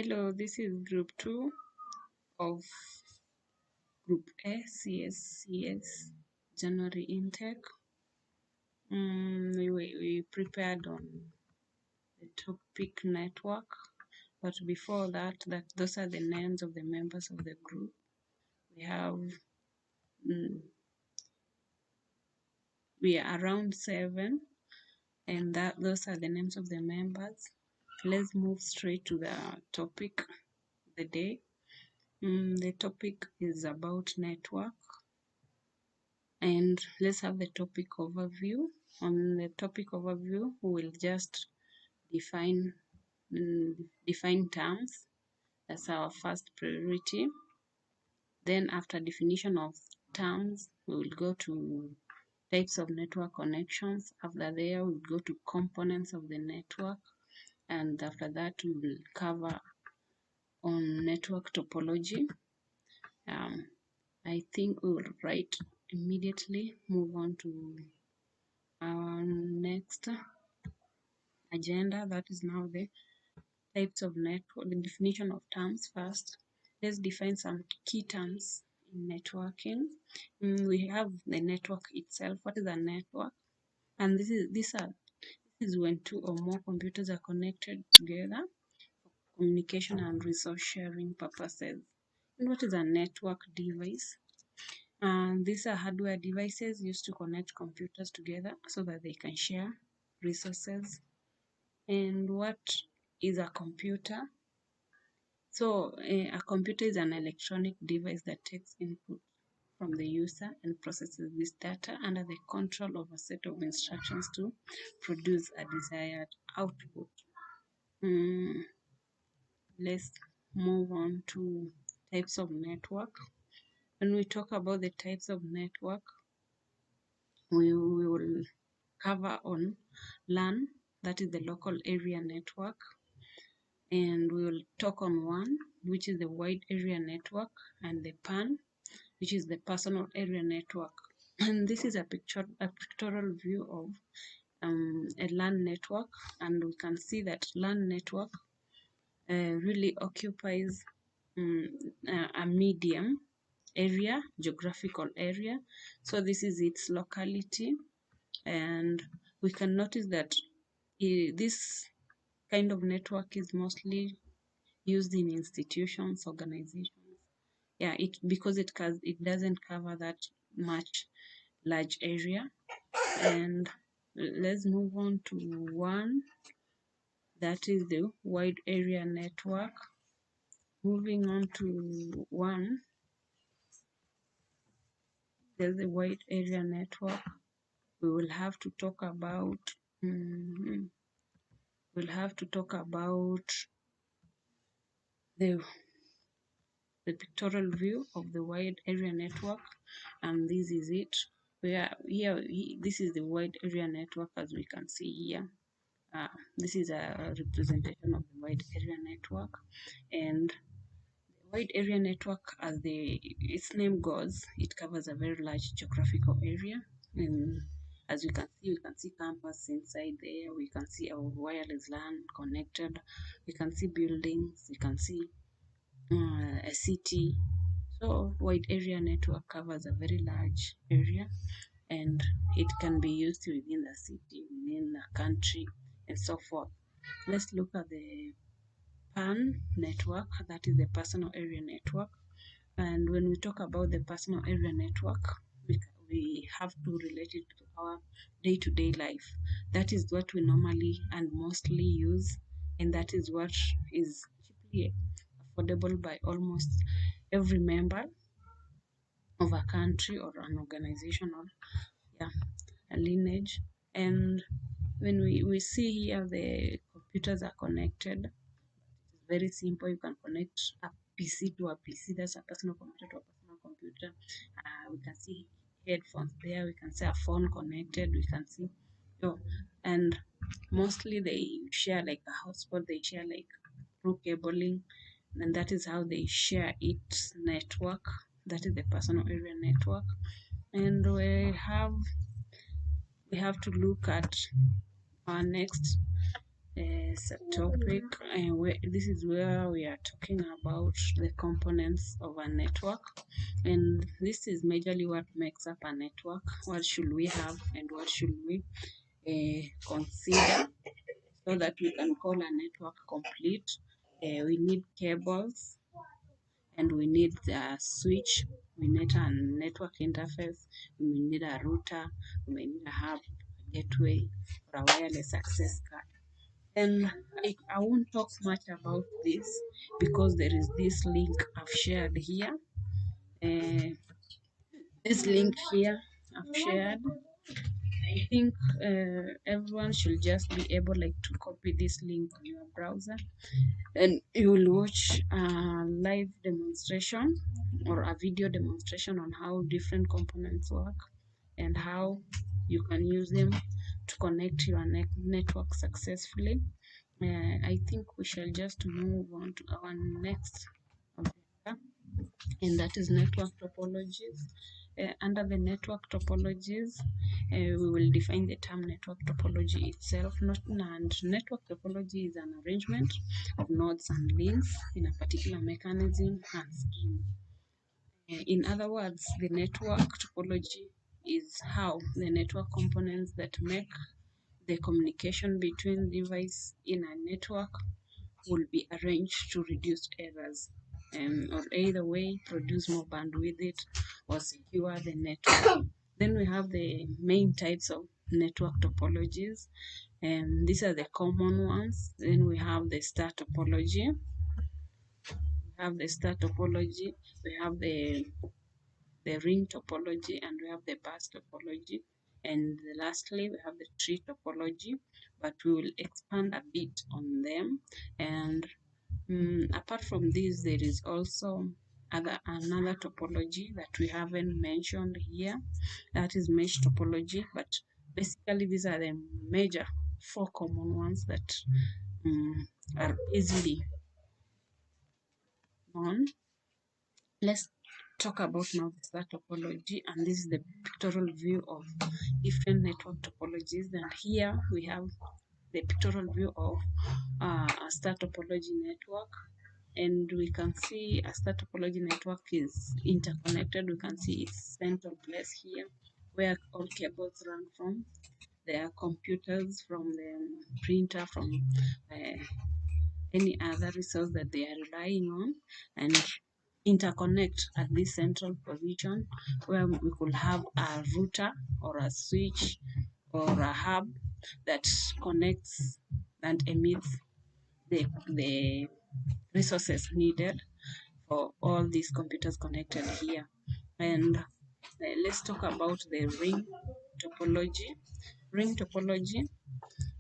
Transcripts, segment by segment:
Hello, this is group 2 of group A, CS January intake. We prepared on the topic network, but before that, those are the names of the members of the group. We have, we are around 7, and those are the names of the members. Let's move straight to the topic of the day. The topic is about network. And let's have the topic overview. On the topic overview, we will just define terms. That's our first priority. Then after definition of terms, we will go to types of network connections. After there, we'll go to components of the network. And after that, we will cover on network topology. I think we will immediately move on to our next agenda. That is now the types of network, the definition of terms first. Let's define some key terms in networking. We have the network itself. What is a network? And this is when two or more computers are connected together for communication and resource sharing purposes. And what is a network device? These are hardware devices used to connect computers together so that they can share resources. And what is a computer? So a computer is an electronic device that takes input from the user and processes this data under the control of a set of instructions to produce a desired output. Let's move on to types of network. When we talk about the types of network, we will cover on LAN, that is the local area network. And we will talk on WAN, which is the wide area network, and the PAN, which is the personal area network. And this is a pictorial view of a LAN network, and we can see that LAN network really occupies a medium area, geographical area. So this is its locality, and we can notice that this kind of network is mostly used in institutions, organizations. Yeah, because it doesn't cover that much large area. And let's move on to WAN. That is the wide area network. Moving on to WAN, there's the wide area network. We will have to talk about the pictorial view of the wide area network, and this is it. This is the wide area network, as we can see here. This is a representation of the wide area network, and the wide area network, as its name goes, it covers a very large geographical area. And as we can see campus inside there. We can see our wireless LAN connected. We can see buildings. We can see a city. So wide area network covers a very large area, and it can be used within the city, within the country, and so forth. Let's look at the PAN network, that is the personal area network. And when we talk about the personal area network, we have to relate it to our day-to-day life. That is what we normally and mostly use, and that is what is cheaply affordable by almost every member of a country or an organization or a lineage. And when we see here the computers are connected, it's very simple. You can connect a PC to a PC, that's a personal computer to a personal computer. We can see headphones there, we can see a phone connected, we can see and mostly they share like a hotspot, they share like through cabling, and that is how they share its network. That is the personal area network. And we have to look at our next topic, and this is where we are talking about the components of a network, and this is majorly what makes up a network. What should we have and what should we consider so that we can call a network complete? We need cables, and we need a switch, we need a network interface, we need a router, we need a hub, a gateway, or a wireless access card. And I won't talk much about this because there is this link I've shared here. This link here I've shared. I think everyone should just be able to copy this link on your browser, and you will watch a live demonstration or a video demonstration on how different components work and how you can use them to connect your network successfully. I think we shall just move on to our next agenda, and that is network topologies. Under the network topologies, we will define the term network topology itself. And network topology is an arrangement of nodes and links in a particular mechanism and scheme. In other words, the network topology is how the network components that make the communication between devices in a network will be arranged to reduce errors, or either way produce more bandwidth or secure the network. Then we have the main types of network topologies, and these are the common ones. Then we have the star topology. We have the ring topology, and we have the bus topology, and lastly we have the tree topology, but we will expand a bit on them. And apart from this, there is also another topology that we haven't mentioned here, that is mesh topology. But basically these are the major 4 common ones that are easily known. Let's talk about now the star topology, and this is the pictorial view of different network topologies. And here we have the pictorial view of a star topology network, and we can see a star topology network is interconnected. We can see its central place here where all cables run from. There are computers from the printer, from any other resource that they are relying on, and interconnect at this central position where we could have a router or a switch or a hub that connects and emits the resources needed for all these computers connected here. And let's talk about the ring topology. Ring topology.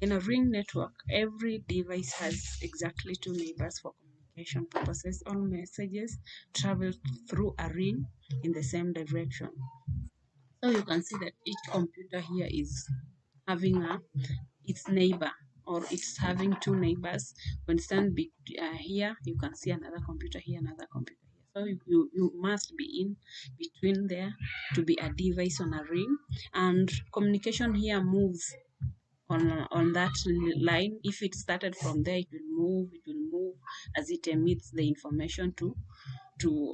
In a ring network, every device has exactly 2 neighbors for communication purposes. All messages travel through a ring in the same direction. So you can see that each computer here is having its neighbor, or it's having 2 neighbors. When you stand here, you can see another computer here, another computer here. So you must be in between there to be a device on a ring, and communication here moves on that line. If it started from there, it will move as it emits the information to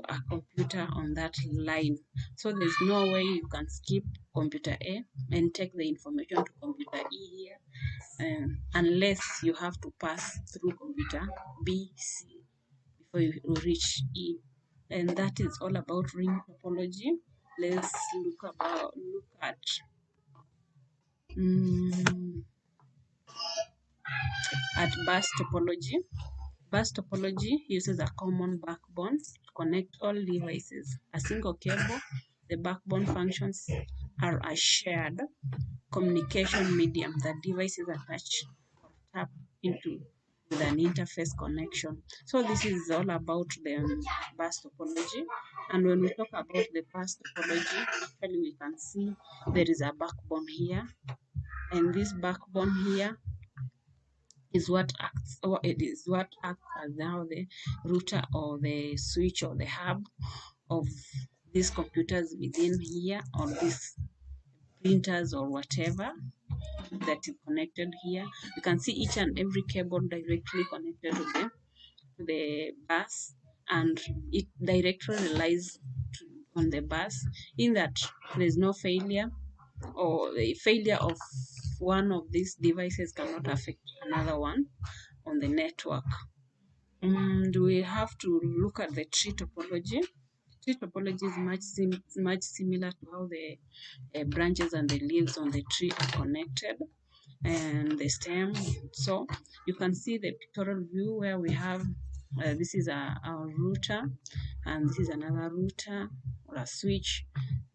a computer on that line. So there's no way you can skip computer A and take the information to computer E here, unless you have to pass through computer B, C before you reach E. And that is all about ring topology. Let's look at bus topology. Bus topology uses a common backbone to connect all devices. A single cable, the backbone functions are a shared communication medium that devices attach or tap into with an interface connection. So this is all about the bus topology. And when we talk about the bus topology, actually we can see there is a backbone here, and this backbone here is what acts, or it is what acts as now the router or the switch or the hub of these computers within here on this printers or whatever that is connected here. You can see each and every cable directly connected to the bus, and it directly relies on the bus, in that there's no failure, or the failure of one of these devices cannot affect another one on the network. And we have to look at the tree topology. Tree topology is much similar to how the branches and the leaves on the tree are connected, and the stem. So you can see the pictorial view where we have this is our router, and this is another router or a switch.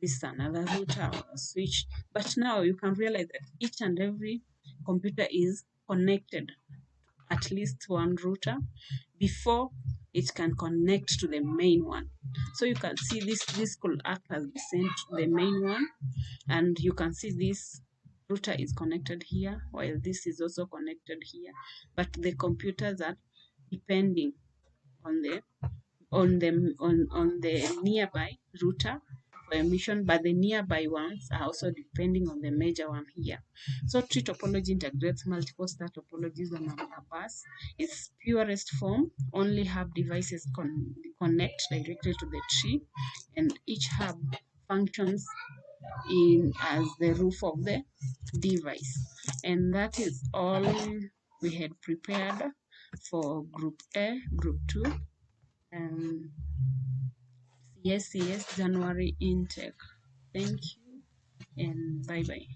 This is another router or a switch. But now you can realize that each and every computer is connected at least one router before it can connect to the main one. So you can see this could act as the main one, and you can see this router is connected here, while this is also connected here. But the computers are depending on the nearby router for emission, but the nearby ones are also depending on the major one here. So tree topology integrates multiple star topologies on a bus. Its purest form, only hub devices connect directly to the tree, and each hub functions as the roof of the device. And that is all we had prepared for Group A, Group 2, and CSCS January intake. Thank you and bye-bye.